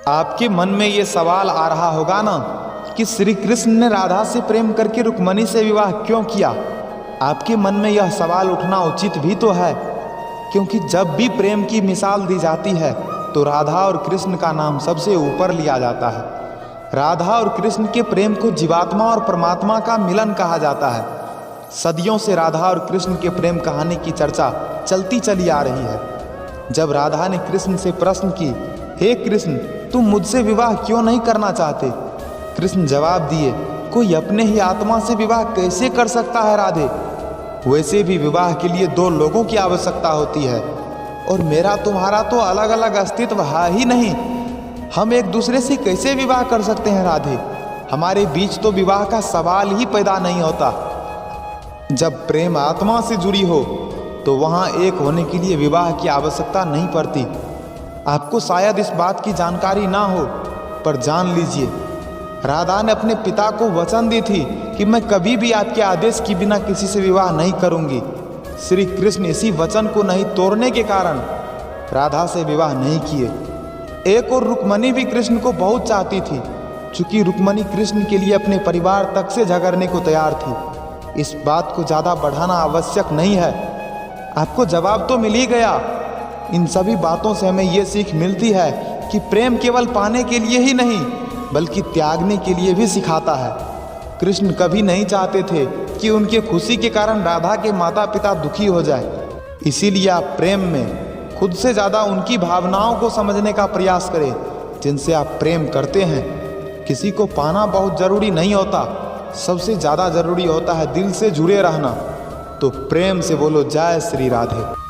आपके मन में ये सवाल आ रहा होगा ना कि श्री कृष्ण ने राधा से प्रेम करके रुक्मणी से विवाह क्यों किया। आपके मन में यह सवाल उठना उचित भी तो है, क्योंकि जब भी प्रेम की मिसाल दी जाती है तो राधा और कृष्ण का नाम सबसे ऊपर लिया जाता है। राधा और कृष्ण के प्रेम को जीवात्मा और परमात्मा का मिलन कहा जाता है। सदियों से राधा और कृष्ण के प्रेम कहानी की चर्चा चलती चली आ रही है। जब राधा ने कृष्ण से प्रश्न की, हे कृष्ण, तुम मुझसे विवाह क्यों नहीं करना चाहते? कृष्ण जवाब दिए, कोई अपने ही आत्मा से विवाह कैसे कर सकता है राधे? वैसे भी विवाह के लिए दो लोगों की आवश्यकता होती है, और मेरा तुम्हारा तो अलग अलग अस्तित्व है ही नहीं। हम एक दूसरे से कैसे विवाह कर सकते हैं राधे? हमारे बीच तो विवाह का सवाल ही पैदा नहीं होता। जब प्रेम आत्मा से जुड़ी हो तो वहाँ एक होने के लिए विवाह की आवश्यकता नहीं पड़ती। आपको शायद इस बात की जानकारी ना हो, पर जान लीजिए, राधा ने अपने पिता को वचन दी थी कि मैं कभी भी आपके आदेश के बिना किसी से विवाह नहीं करूंगी। श्री कृष्ण इसी वचन को नहीं तोड़ने के कारण राधा से विवाह नहीं किए। एक और रुक्मणी भी कृष्ण को बहुत चाहती थी, चूंकि रुक्मणी कृष्ण के लिए अपने परिवार तक से झगड़ने को तैयार थी। इस बात को ज़्यादा बढ़ाना आवश्यक नहीं है। आपको जवाब तो मिल ही गया। इन सभी बातों से हमें ये सीख मिलती है कि प्रेम केवल पाने के लिए ही नहीं बल्कि त्यागने के लिए भी सिखाता है। कृष्ण कभी नहीं चाहते थे कि उनके खुशी के कारण राधा के माता पिता दुखी हो जाए। इसीलिए आप प्रेम में खुद से ज़्यादा उनकी भावनाओं को समझने का प्रयास करें जिनसे आप प्रेम करते हैं। किसी को पाना बहुत ज़रूरी नहीं होता, सबसे ज़्यादा ज़रूरी होता है दिल से जुड़े रहना। तो प्रेम से बोलो, जय श्री राधे।